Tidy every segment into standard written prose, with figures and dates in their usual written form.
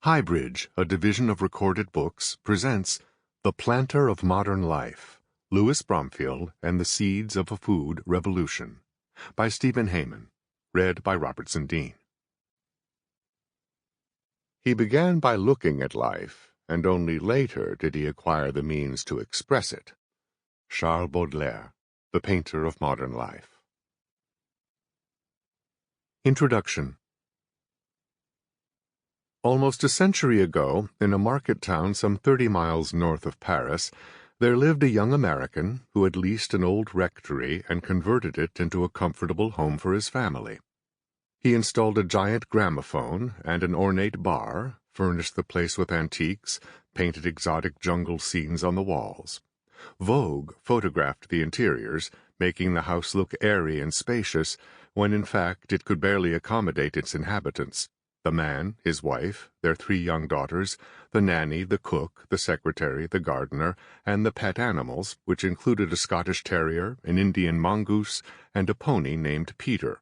HighBridge, a division of Recorded Books, presents The Planter of Modern Life, Louis Bromfield and the Seeds of a Food Revolution, by Stephen Heyman, read by Robertson Dean. He began by looking at life, and only later did he acquire the means to express it. Charles Baudelaire, the painter of modern life. Introduction. Almost a century ago, in a market town some 30 miles north of Paris, there lived a young American who had leased an old rectory and converted it into a comfortable home for his family. He installed a giant gramophone and an ornate bar, furnished the place with antiques, painted exotic jungle scenes on the walls. Vogue photographed the interiors, making the house look airy and spacious, when in fact it could barely accommodate its inhabitants. The man, his wife, their 3 young daughters, the nanny, the cook, the secretary, the gardener, and the pet animals, which included a Scottish terrier, an Indian mongoose, and a pony named Peter.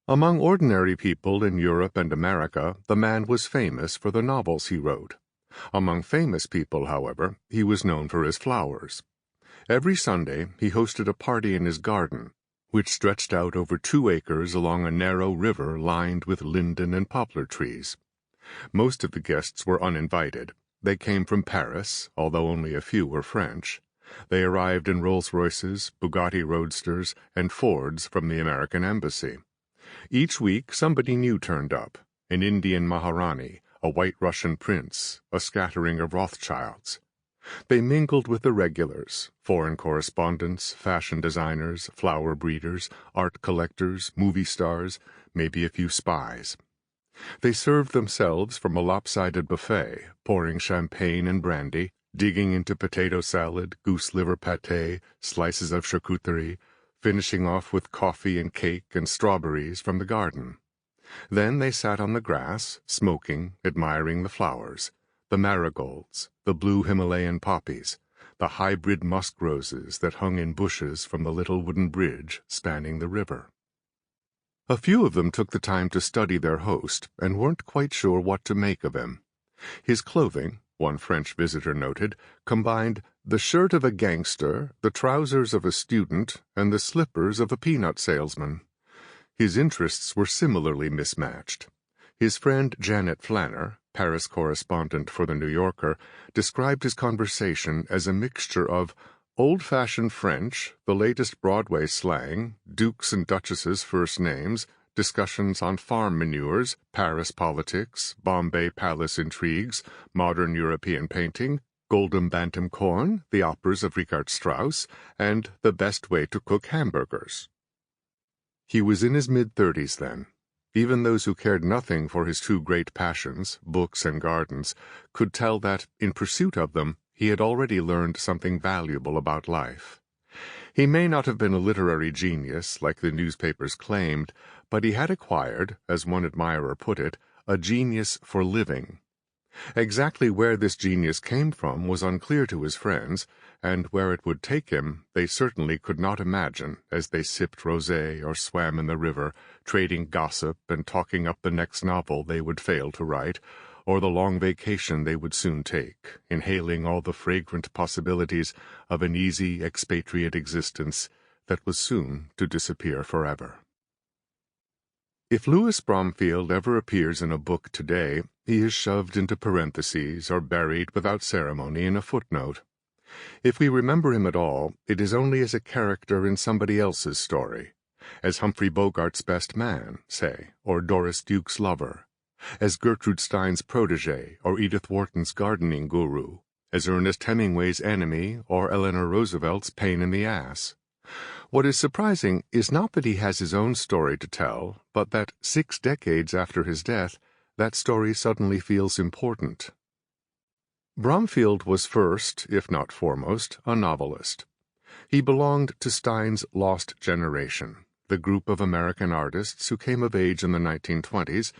Among ordinary people in Europe and America, the man was famous for the novels he wrote. Among famous people, however, he was known for his flowers. Every Sunday he hosted a party in his garden, which stretched out over 2 acres along a narrow river lined with linden and poplar trees. Most of the guests were uninvited. They came from Paris, although only a few were French. They arrived in Rolls-Royces, Bugatti Roadsters, and Fords from the American Embassy. Each week somebody new turned up, an Indian Maharani, a White Russian prince, a scattering of Rothschilds. They mingled with the regulars, foreign correspondents, fashion designers, flower breeders, art collectors, movie stars, maybe a few spies. They served themselves from a lopsided buffet, pouring champagne and brandy, digging into potato salad, goose liver pâté, slices of charcuterie, finishing off with coffee and cake and strawberries from the garden. Then they sat on the grass, smoking, admiring the flowers, the marigolds, the blue Himalayan poppies, the hybrid musk roses that hung in bushes from the little wooden bridge spanning the river. A few of them took the time to study their host and weren't quite sure what to make of him. His clothing, one French visitor noted, combined the shirt of a gangster, the trousers of a student, and the slippers of a peanut salesman. His interests were similarly mismatched. His friend Janet Flanner, Paris correspondent for The New Yorker, described his conversation as a mixture of old-fashioned French, the latest Broadway slang, dukes and duchesses' first names, discussions on farm manures, Paris politics, Bombay palace intrigues, modern European painting, Golden Bantam corn, the operas of Richard Strauss, and the best way to cook hamburgers. He was in his mid-30s then. Even those who cared nothing for his 2 great passions, books and gardens, could tell that, in pursuit of them, he had already learned something valuable about life. He may not have been a literary genius, like the newspapers claimed, but he had acquired, as one admirer put it, a genius for living. Exactly where this genius came from was unclear to his friends, and where it would take him they certainly could not imagine as they sipped rosé or swam in the river, trading gossip and talking up the next novel they would fail to write, or the long vacation they would soon take, inhaling all the fragrant possibilities of an easy expatriate existence that was soon to disappear forever. If Louis Bromfield ever appears in a book today, he is shoved into parentheses or buried without ceremony in a footnote. If we remember him at all, it is only as a character in somebody else's story, as Humphrey Bogart's best man, say, or Doris Duke's lover, as Gertrude Stein's protégé or Edith Wharton's gardening guru, as Ernest Hemingway's enemy or Eleanor Roosevelt's pain in the ass. What is surprising is not that he has his own story to tell, but that 6 decades after his death, that story suddenly feels important. Bromfield was first, if not foremost, a novelist. He belonged to Stein's lost generation, the group of American artists who came of age in the 1920s,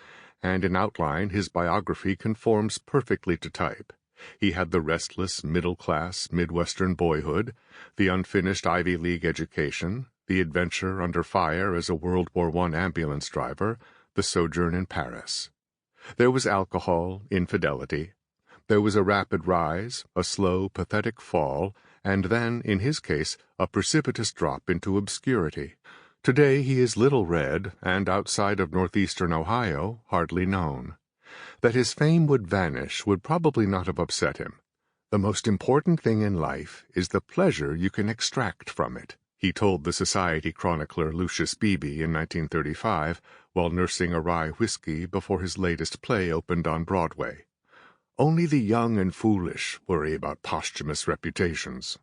and in outline his biography conforms perfectly to type. He had the restless, middle-class, Midwestern boyhood, the unfinished Ivy League education, the adventure under fire as a World War I ambulance driver, the sojourn in Paris. There was alcohol, infidelity. There was a rapid rise, a slow, pathetic fall, and then, in his case, a precipitous drop into obscurity. Today he is little read, and outside of northeastern Ohio, hardly known. That his fame would vanish would probably not have upset him. The most important thing in life is the pleasure you can extract from it, he told the society chronicler Lucius Beebe in 1935 while nursing a rye whiskey before his latest play opened on Broadway. Only the young and foolish worry about posthumous reputations.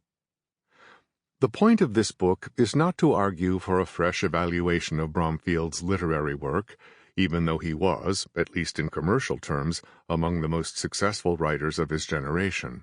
The point of this book is not to argue for a fresh evaluation of Bromfield's literary work, even though he was, at least in commercial terms, among the most successful writers of his generation.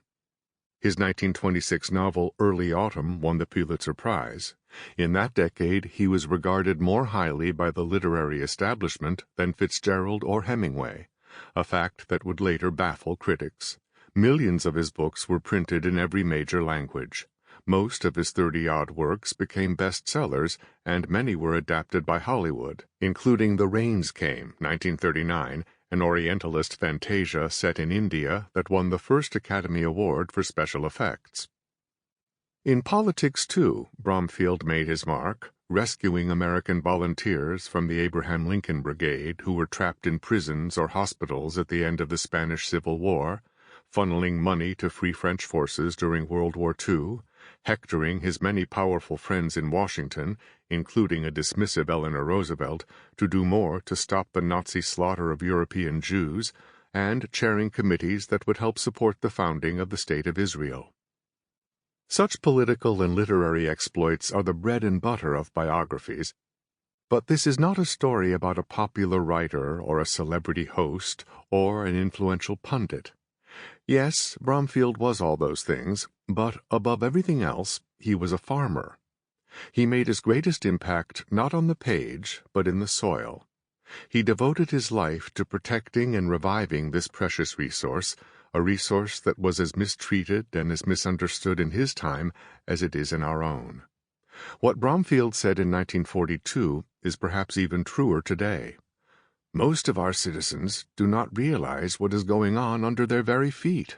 His 1926 novel Early Autumn won the Pulitzer Prize. In that decade, he was regarded more highly by the literary establishment than Fitzgerald or Hemingway, a fact that would later baffle critics. Millions of his books were printed in every major language. Most of his 30-odd works became bestsellers, and many were adapted by Hollywood, including The Rains Came, 1939, an Orientalist fantasia set in India that won the first Academy Award for special effects. In politics, too, Bromfield made his mark, rescuing American volunteers from the Abraham Lincoln Brigade who were trapped in prisons or hospitals at the end of the Spanish Civil War, funneling money to Free French forces during World War II, hectoring his many powerful friends in Washington, including a dismissive Eleanor Roosevelt, to do more to stop the Nazi slaughter of European Jews, and chairing committees that would help support the founding of the State of Israel. Such political and literary exploits are the bread and butter of biographies, but this is not a story about a popular writer or a celebrity host or an influential pundit. Yes, Bromfield was all those things, but above everything else, he was a farmer. He made his greatest impact not on the page, but in the soil. He devoted his life to protecting and reviving this precious resource, a resource that was as mistreated and as misunderstood in his time as it is in our own. What Bromfield said in 1942 is perhaps even truer today. Most of our citizens do not realize what is going on under their very feet.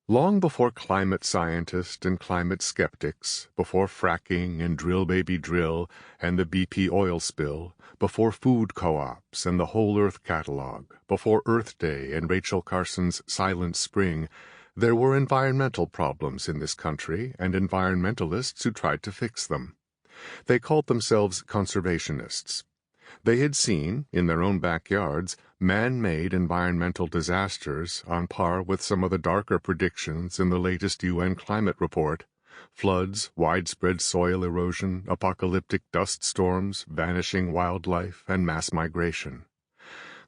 Long before climate scientists and climate skeptics, before fracking and drill baby drill and the BP oil spill, before food co-ops and the Whole Earth Catalog, before Earth Day and Rachel Carson's Silent Spring, there were environmental problems in this country and environmentalists who tried to fix them. They called themselves conservationists. They had seen, in their own backyards, man-made environmental disasters on par with some of the darker predictions in the latest UN climate report: floods, widespread soil erosion, apocalyptic dust storms, vanishing wildlife, and mass migration.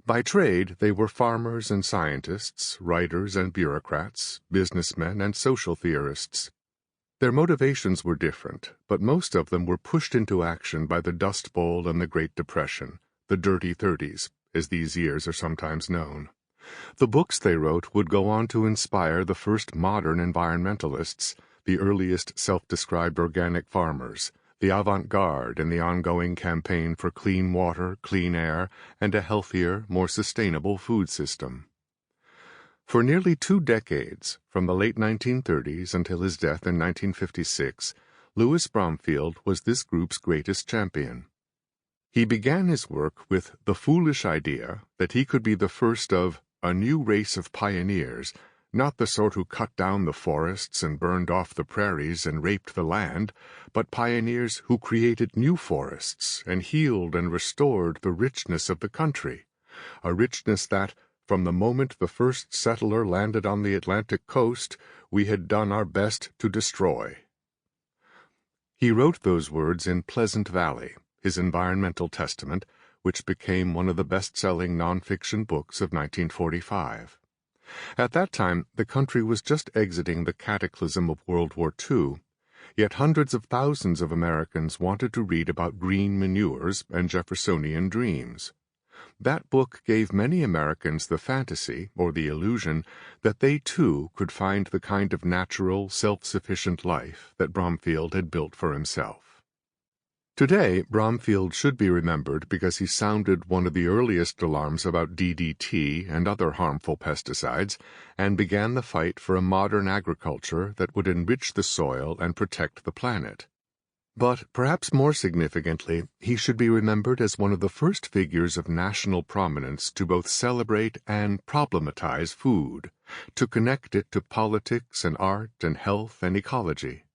By trade, they were farmers and scientists, writers and bureaucrats, businessmen and social theorists. Their motivations were different, but most of them were pushed into action by the Dust Bowl and the Great Depression, the Dirty Thirties, as these years are sometimes known. The books they wrote would go on to inspire the first modern environmentalists, the earliest self-described organic farmers, the avant-garde in the ongoing campaign for clean water, clean air, and a healthier, more sustainable food system. For nearly 2 decades, from the late 1930s until his death in 1956, Louis Bromfield was this group's greatest champion. He began his work with the foolish idea that he could be the first of a new race of pioneers, not the sort who cut down the forests and burned off the prairies and raped the land, but pioneers who created new forests and healed and restored the richness of the country, a richness that, from the moment the first settler landed on the Atlantic coast, we had done our best to destroy. He wrote those words in Pleasant Valley, his environmental testament, which became one of the best-selling nonfiction books of 1945. At that time, the country was just exiting the cataclysm of World War II, yet hundreds of thousands of Americans wanted to read about green manures and Jeffersonian dreams. That book gave many Americans the fantasy, or the illusion, that they too could find the kind of natural, self-sufficient life that Bromfield had built for himself. Today, Bromfield should be remembered because he sounded one of the earliest alarms about DDT and other harmful pesticides and began the fight for a modern agriculture that would enrich the soil and protect the planet. But perhaps more significantly, he should be remembered as one of the first figures of national prominence to both celebrate and problematize food, to connect it to politics and art and health and ecology.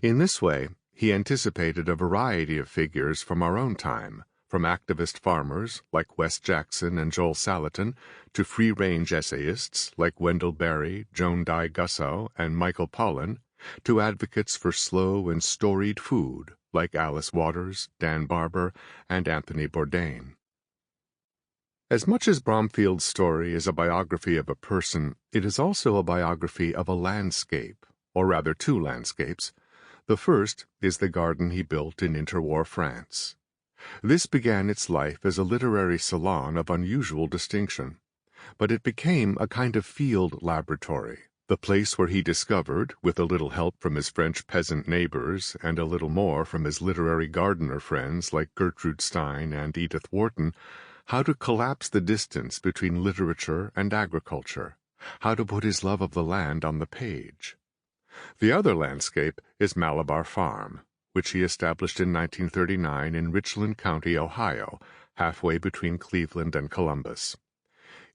In this way, he anticipated a variety of figures from our own time, from activist farmers like Wes Jackson and Joel Salatin to free-range essayists like Wendell Berry, Joan Di Gusso, and Michael Pollan, to advocates for slow and storied food like Alice Waters, Dan Barber, and Anthony Bourdain. As much as Bromfield's story is a biography of a person, it is also a biography of a landscape, or rather two landscapes. The first is the garden he built in interwar France. This began its life as a literary salon of unusual distinction, but it became a kind of field laboratory, the place where he discovered, with a little help from his French peasant neighbors and a little more from his literary gardener friends like Gertrude Stein and Edith Wharton, how to collapse the distance between literature and agriculture, how to put his love of the land on the page. The other landscape is Malabar Farm, which he established in 1939 in Richland County, Ohio, halfway between Cleveland and Columbus.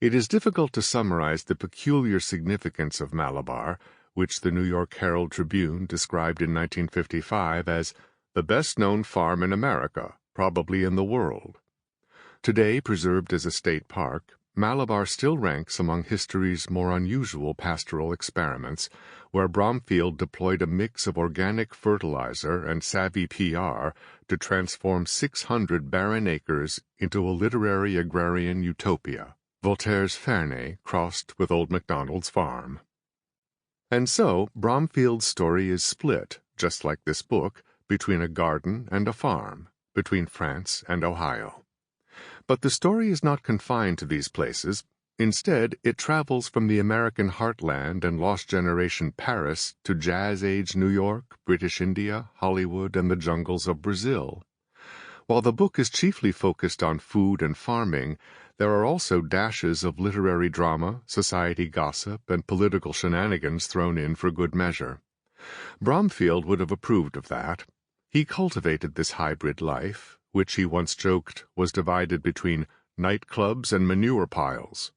It is difficult to summarize the peculiar significance of Malabar, which the New York Herald Tribune described in 1955 as the best-known farm in America, probably in the world. Today preserved as a state park, Malabar still ranks among history's more unusual pastoral experiments, where Bromfield deployed a mix of organic fertilizer and savvy PR to transform 600 barren acres into a literary agrarian utopia, Voltaire's Ferney crossed with Old MacDonald's farm. And so, Bromfield's story is split, just like this book, between a garden and a farm, between France and Ohio. But the story is not confined to these places. Instead, it travels from the American heartland and lost generation Paris to jazz-age New York, British India, Hollywood, and the jungles of Brazil. While the book is chiefly focused on food and farming, there are also dashes of literary drama, society gossip, and political shenanigans thrown in for good measure. Bromfield would have approved of that. He cultivated this hybrid life, which he once joked was divided between nightclubs and manure piles.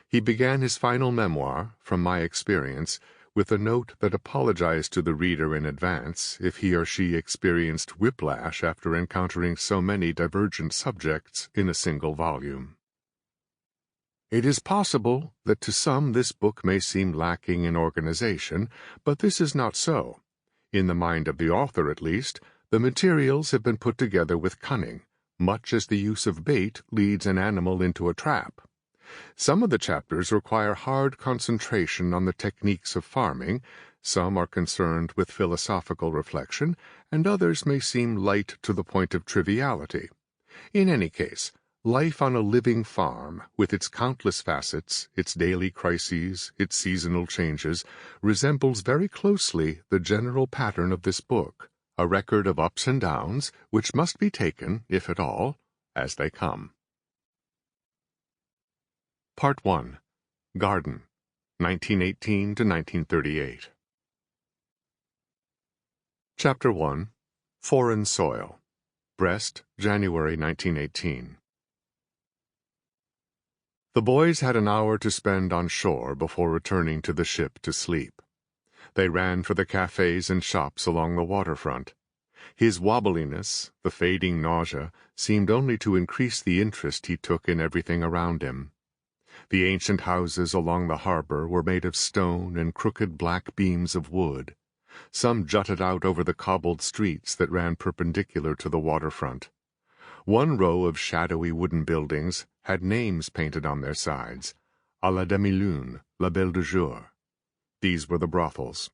He began his final memoir, From My Experience, with a note that apologized to the reader in advance if he or she experienced whiplash after encountering so many divergent subjects in a single volume. It is possible that to some this book may seem lacking in organization, but this is not so. In the mind of the author, at least, the materials have been put together with cunning, much as the use of bait leads an animal into a trap. Some of the chapters require hard concentration on the techniques of farming, some are concerned with philosophical reflection, and others may seem light to the point of triviality. In any case, life on a living farm, with its countless facets, its daily crises, its seasonal changes, resembles very closely the general pattern of this book, a record of ups and downs, which must be taken, if at all, as they come. Part 1. Garden, 1918 to 1938. Chapter 1. Foreign Soil. Brest, January 1918. The boys had an hour to spend on shore before returning to the ship to sleep. They ran for the cafes and shops along the waterfront. His wobbliness, the fading nausea, seemed only to increase the interest he took in everything around him. The ancient houses along the harbor were made of stone and crooked black beams of wood. Some jutted out over the cobbled streets that ran perpendicular to the waterfront. One row of shadowy wooden buildings had names painted on their sides, à la demi-lune, la belle de jour. These were the brothels.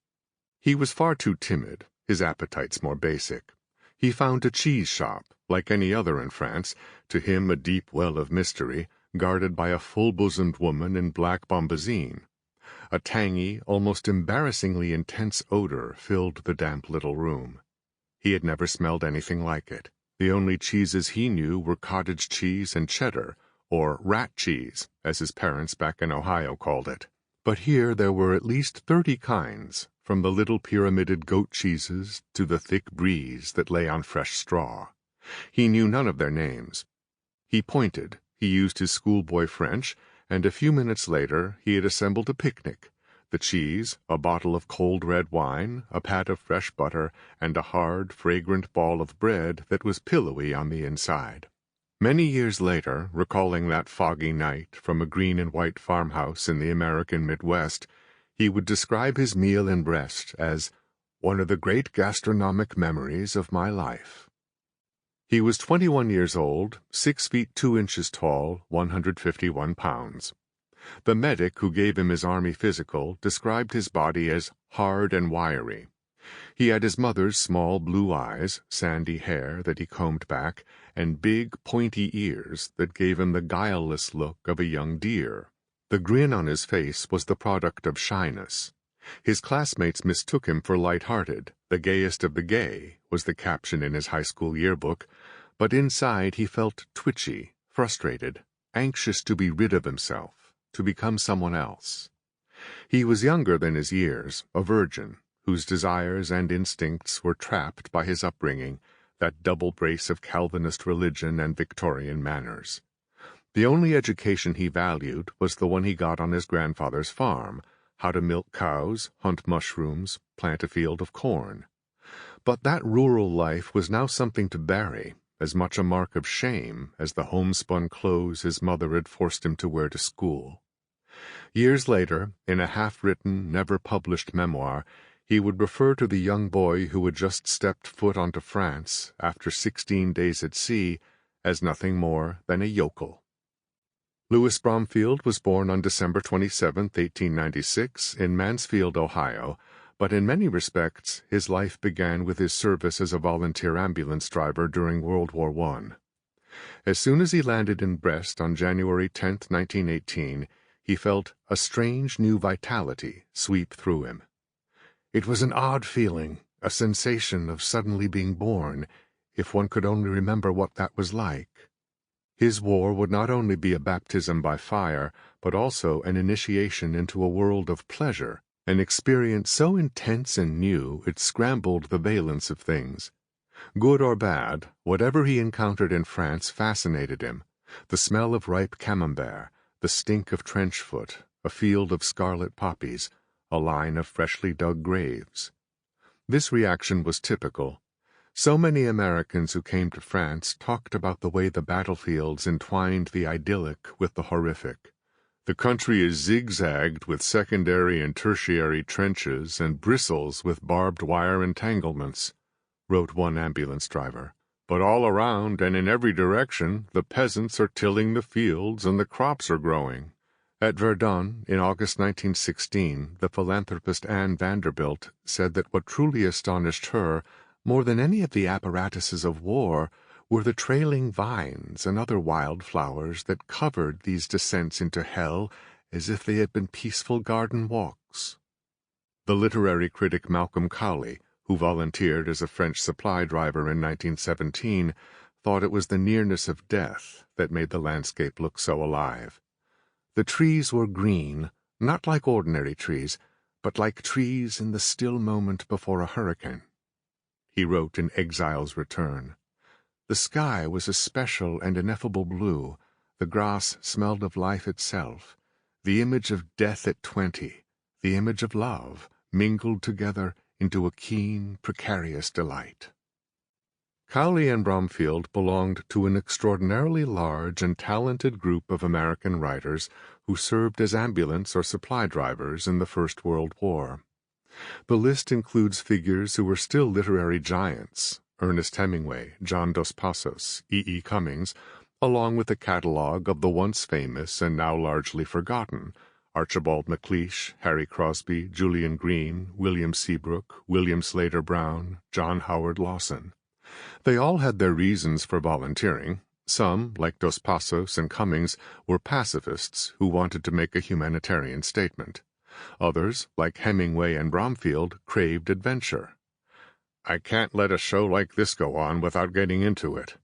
He was far too timid, his appetites more basic. He found a cheese shop, like any other in France, to him a deep well of mystery, guarded by a full-bosomed woman in black bombazine. A tangy, almost embarrassingly intense odor filled the damp little room. He had never smelled anything like it. The only cheeses he knew were cottage cheese and cheddar, or rat cheese, as his parents back in Ohio called it. But here there were at least 30 kinds, from the little pyramided goat cheeses to the thick bries that lay on fresh straw. He knew none of their names. He pointed, he used his schoolboy French, and a few minutes later he had assembled a picnic: the cheese, a bottle of cold red wine, a pat of fresh butter, and a hard, fragrant ball of bread that was pillowy on the inside. Many years later, recalling that foggy night from a green and white farmhouse in the American Midwest, he would describe his meal in Brest as one of the great gastronomic memories of my life. He was 21 years old, 6 feet 2 inches tall, 151 pounds. The medic who gave him his army physical described his body as hard and wiry. He had his mother's small blue eyes, sandy hair that he combed back, and big, pointy ears that gave him the guileless look of a young deer. The grin on his face was the product of shyness. His classmates mistook him for light-hearted. The gayest of the gay was the caption in his high school yearbook, but inside he felt twitchy, frustrated, anxious to be rid of himself, to become someone else. He was younger than his years, a virgin, whose desires and instincts were trapped by his upbringing, that double brace of Calvinist religion and Victorian manners. The only education he valued was the one he got on his grandfather's farm: how to milk cows, hunt mushrooms, plant a field of corn. But that rural life was now something to bury, as much a mark of shame as the homespun clothes his mother had forced him to wear to school. Years later, in a half-written, never-published memoir, he would refer to the young boy who had just stepped foot onto France after 16 days at sea as nothing more than a yokel. Louis Bromfield was born on December 27, 1896, in Mansfield, Ohio, but in many respects his life began with his service as a volunteer ambulance driver during World War I. As soon as he landed in Brest on January 10, 1918, he felt a strange new vitality sweep through him. It was an odd feeling, a sensation of suddenly being born, if one could only remember what that was like. His war would not only be a baptism by fire, but also an initiation into a world of pleasure, an experience so intense and new it scrambled the valence of things. Good or bad, whatever he encountered in France fascinated him: the smell of ripe camembert, the stink of trench foot, a field of scarlet poppies, a line of freshly dug graves. This reaction was typical. So many Americans who came to France talked about the way the battlefields entwined the idyllic with the horrific. The country is zigzagged with secondary and tertiary trenches and bristles with barbed wire entanglements, wrote one ambulance driver. But all around and in every direction the peasants are tilling the fields and the crops are growing. At Verdun, in August 1916, the philanthropist Anne Vanderbilt said that what truly astonished her, more than any of the apparatuses of war, were the trailing vines and other wild flowers that covered these descents into hell as if they had been peaceful garden walks. The literary critic Malcolm Cowley, who volunteered as a French supply driver in 1917, thought it was the nearness of death that made the landscape look so alive. The trees were green, not like ordinary trees, but like trees in the still moment before a hurricane. He wrote in Exile's Return. The sky was a special and ineffable blue. The grass smelled of life itself. The image of death at 20, the image of love, mingled together into a keen, precarious delight. Cowley and Bromfield belonged to an extraordinarily large and talented group of American writers who served as ambulance or supply drivers in the First World War. The list includes figures who were still literary giants: Ernest Hemingway, John Dos Passos, E. Cummings, along with a catalogue of the once famous and now largely forgotten Archibald MacLeish, Harry Crosby, Julian Green, William Seabrook, William Slater Brown, John Howard Lawson. They all had their reasons for volunteering. Some, like Dos Passos and Cummings, were pacifists who wanted to make a humanitarian statement. Others, like Hemingway and Bromfield, craved adventure. "I can't let a show like this go on without getting into it."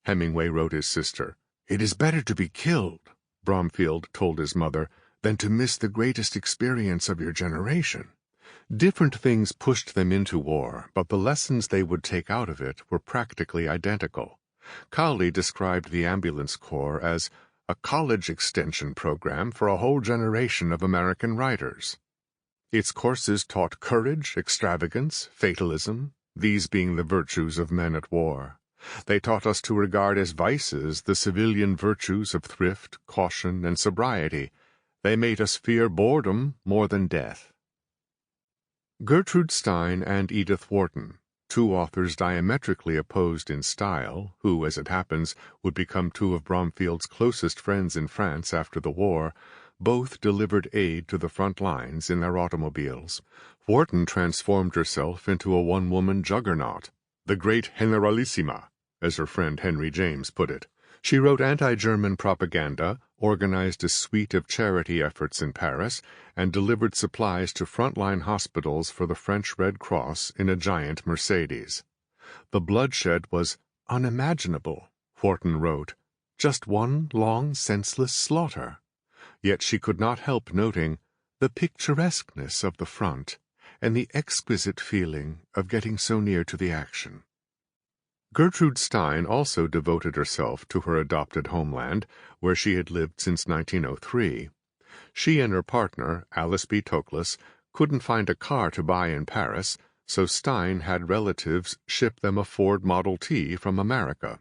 Hemingway wrote his sister. "It is better to be killed," Bromfield told his mother, "than to miss the greatest experience of your generation." Different things pushed them into war, but the lessons they would take out of it were practically identical. Cowley described the ambulance corps as a college extension program for a whole generation of American writers. Its courses taught courage, extravagance, fatalism, these being the virtues of men at war. They taught us to regard as vices the civilian virtues of thrift, caution, and sobriety. They made us fear boredom more than death. Gertrude Stein and Edith Wharton, two authors diametrically opposed in style, who, as it happens, would become two of Bromfield's closest friends in France after the war, both delivered aid to the front lines in their automobiles. Wharton transformed herself into a one-woman juggernaut, the great Generalissima, as her friend Henry James put it. She wrote anti-German propaganda, organized a suite of charity efforts in Paris, and delivered supplies to frontline hospitals for the French Red Cross in a giant Mercedes. The bloodshed was unimaginable, Wharton wrote, just one long, senseless slaughter. Yet she could not help noting the picturesqueness of the front and the exquisite feeling of getting so near to the action. Gertrude Stein also devoted herself to her adopted homeland, where she had lived since 1903. She and her partner, Alice B. Toklas, couldn't find a car to buy in Paris, so Stein had relatives ship them a Ford Model T from America.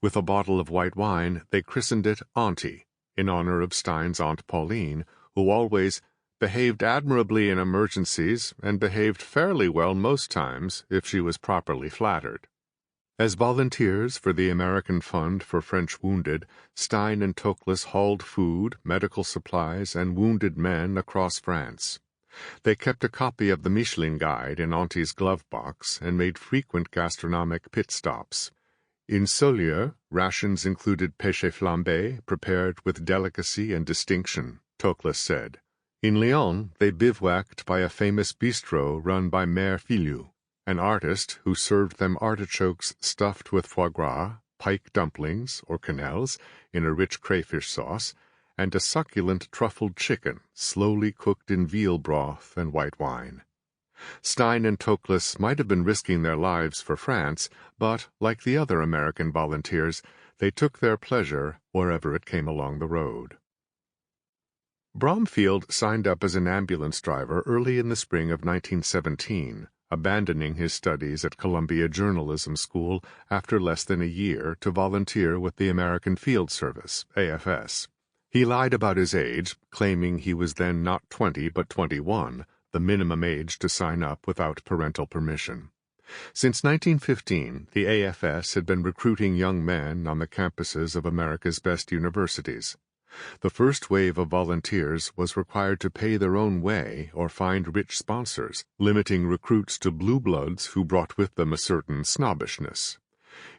With a bottle of white wine, they christened it Auntie, in honor of Stein's Aunt Pauline, who always behaved admirably in emergencies and behaved fairly well most times if she was properly flattered. As volunteers for the American Fund for French Wounded, Stein and Toklas hauled food, medical supplies, and wounded men across France. They kept a copy of the Michelin Guide in Auntie's glove box and made frequent gastronomic pit stops. In Saulieu, rations included pêche flambé, prepared with delicacy and distinction, Toklas said. In Lyon, they bivouacked by a famous bistro run by Mère Filiou, an artist who served them artichokes stuffed with foie gras, pike dumplings, or quenelles, in a rich crayfish sauce, and a succulent truffled chicken, slowly cooked in veal broth and white wine. Stein and Toklas might have been risking their lives for France, but, like the other American volunteers, they took their pleasure wherever it came along the road. Bromfield signed up as an ambulance driver early in the spring of 1917, abandoning his studies at Columbia Journalism School after less than a year to volunteer with the American Field Service, AFS. He lied about his age, claiming he was then not 20 but 21, the minimum age to sign up without parental permission. Since 1915, the AFS had been recruiting young men on the campuses of America's best universities. The first wave of volunteers was required to pay their own way or find rich sponsors, limiting recruits to blue bloods who brought with them a certain snobbishness.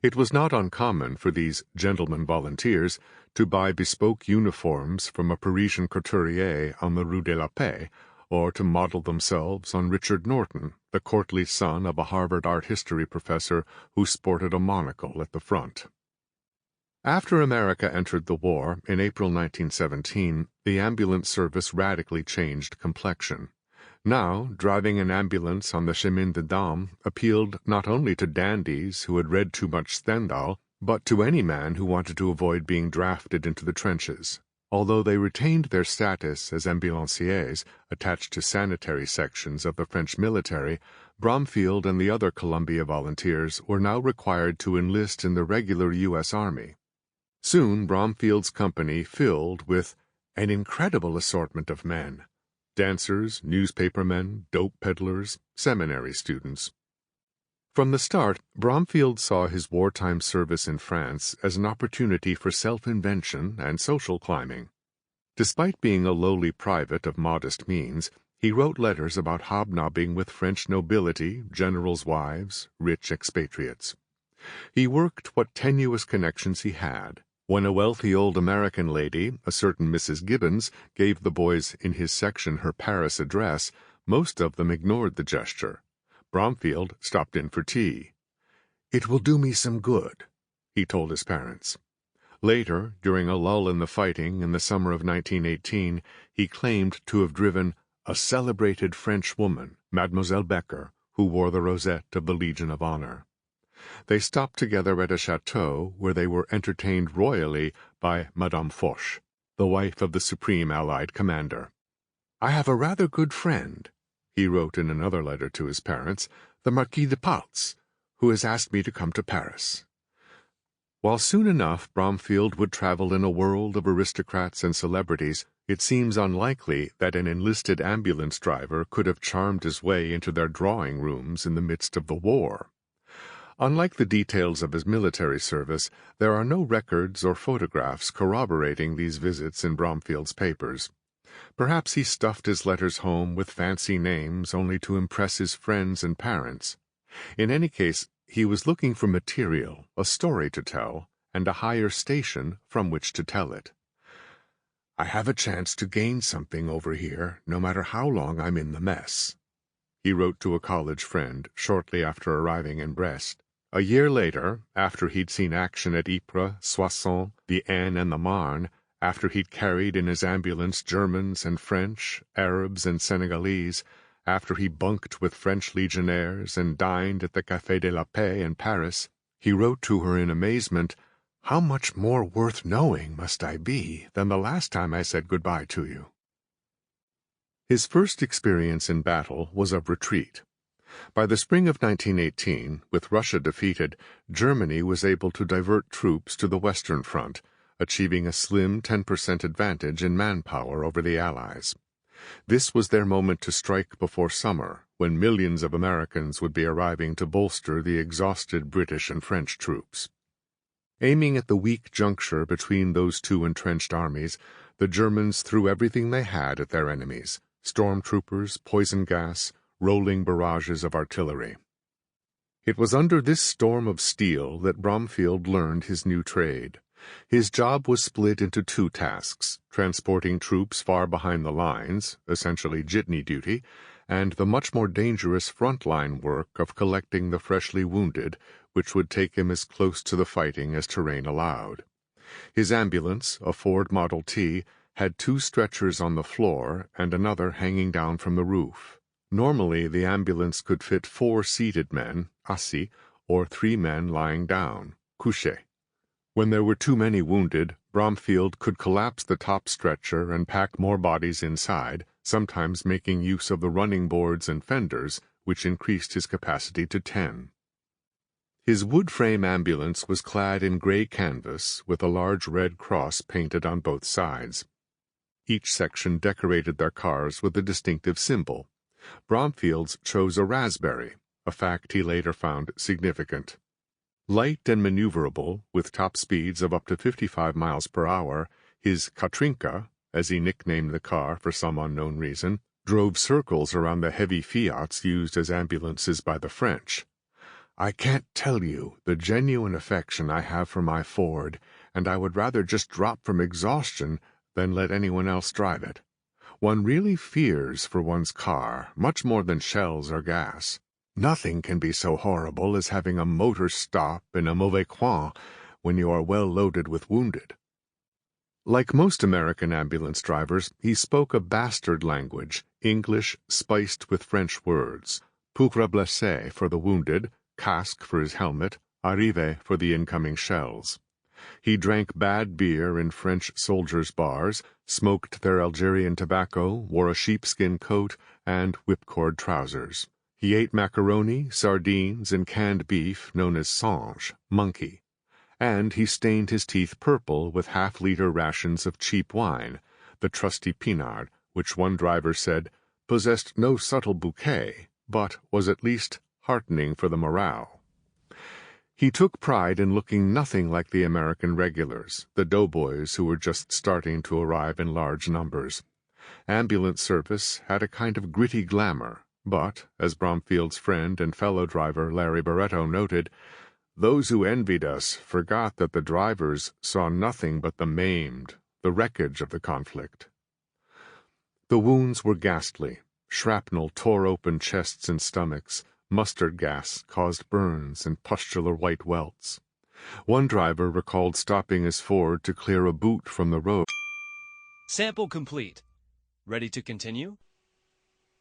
It was not uncommon for these gentlemen volunteers to buy bespoke uniforms from a Parisian couturier on the Rue de la Paix, or to model themselves on Richard Norton, the courtly son of a Harvard art history professor who sported a monocle at the front. After America entered the war in April 1917, the ambulance service radically changed complexion. Now, driving an ambulance on the Chemin des Dames appealed not only to dandies who had read too much Stendhal, but to any man who wanted to avoid being drafted into the trenches. Although they retained their status as ambulanciers, attached to sanitary sections of the French military, Bromfield and the other Columbia volunteers were now required to enlist in the regular U.S. Army. Soon Bromfield's company filled with an incredible assortment of men: dancers, newspapermen, dope peddlers, seminary students. From the start, Bromfield saw his wartime service in France as an opportunity for self-invention and social climbing. Despite being a lowly private of modest means, he wrote letters about hobnobbing with French nobility, generals' wives, rich expatriates. He worked what tenuous connections he had. When a wealthy old American lady, a certain Mrs. Gibbons, gave the boys in his section her Paris address, most of them ignored the gesture. Bromfield stopped in for tea. "It will do me some good," he told his parents. Later, during a lull in the fighting in the summer of 1918, he claimed to have driven a celebrated French woman, Mademoiselle Becker, who wore the rosette of the Legion of Honor. They stopped together at a chateau where they were entertained royally by Madame Foch, the wife of the Supreme Allied Commander. "I have a rather good friend," he wrote in another letter to his parents, "the Marquis de Paltz, who has asked me to come to Paris." While soon enough Bromfield would travel in a world of aristocrats and celebrities, it seems unlikely that an enlisted ambulance driver could have charmed his way into their drawing rooms in the midst of the war. Unlike the details of his military service, there are no records or photographs corroborating these visits in Bromfield's papers. Perhaps he stuffed his letters home with fancy names only to impress his friends and parents. In any case, he was looking for material, a story to tell, and a higher station from which to tell it. "I have a chance to gain something over here, no matter how long I'm in the mess," he wrote to a college friend shortly after arriving in Brest. A year later, after he'd seen action at Ypres, Soissons, the Aisne and the Marne, after he'd carried in his ambulance Germans and French, Arabs and Senegalese, after he bunked with French legionnaires and dined at the Café de la Paix in Paris, he wrote to her in amazement, "How much more worth knowing must I be than the last time I said goodbye to you?" His first experience in battle was of retreat. By the spring of 1918, with Russia defeated, Germany was able to divert troops to the Western Front, achieving a slim 10% advantage in manpower over the Allies. This was their moment to strike before summer, when millions of Americans would be arriving to bolster the exhausted British and French troops. Aiming at the weak juncture between those two entrenched armies, the Germans threw everything they had at their enemies: stormtroopers, poison gas, rolling barrages of artillery. It was under this storm of steel that Bromfield learned his new trade. His job was split into two tasks: transporting troops far behind the lines, essentially jitney duty, and the much more dangerous front-line work of collecting the freshly wounded, which would take him as close to the fighting as terrain allowed. His ambulance, a Ford Model T, had 2 stretchers on the floor and another hanging down from the roof. Normally, the ambulance could fit 4 seated men, assis, or 3 men lying down, couché. When there were too many wounded, Bromfield could collapse the top stretcher and pack more bodies inside, sometimes making use of the running boards and fenders, which increased his capacity to 10. His wood-frame ambulance was clad in gray canvas with a large red cross painted on both sides. Each section decorated their cars with a distinctive symbol. Bromfield's chose a raspberry, a fact he later found significant. Light and maneuverable, with top speeds of up to 55 miles per hour, his Katrinka, as he nicknamed the car for some unknown reason, drove circles around the heavy Fiats used as ambulances by the French. "I can't tell you the genuine affection I have for my Ford, and I would rather just drop from exhaustion than let anyone else drive it. One really fears for one's car, much more than shells or gas. Nothing can be so horrible as having a motor stop in a mauvais coin when you are well loaded with wounded." Like most American ambulance drivers, he spoke a bastard language, English spiced with French words: pour blessé for the wounded, casque for his helmet, arrive for the incoming shells. He drank bad beer in French soldiers' bars, smoked their Algerian tobacco, wore a sheepskin coat, and whipcord trousers. He ate macaroni, sardines, and canned beef known as singe, monkey. And he stained his teeth purple with half-liter rations of cheap wine, the trusty Pinard, which one driver said possessed no subtle bouquet, but was at least heartening for the morale. He took pride in looking nothing like the American regulars, the doughboys who were just starting to arrive in large numbers. Ambulance service had a kind of gritty glamour, but, as Bromfield's friend and fellow driver Larry Barretto noted, those who envied us forgot that the drivers saw nothing but the maimed, the wreckage of the conflict. The wounds were ghastly. Shrapnel tore open chests and stomachs. Mustard gas caused burns and pustular white welts. One driver recalled stopping his Ford to clear a boot from the road. Sample complete. Ready to continue?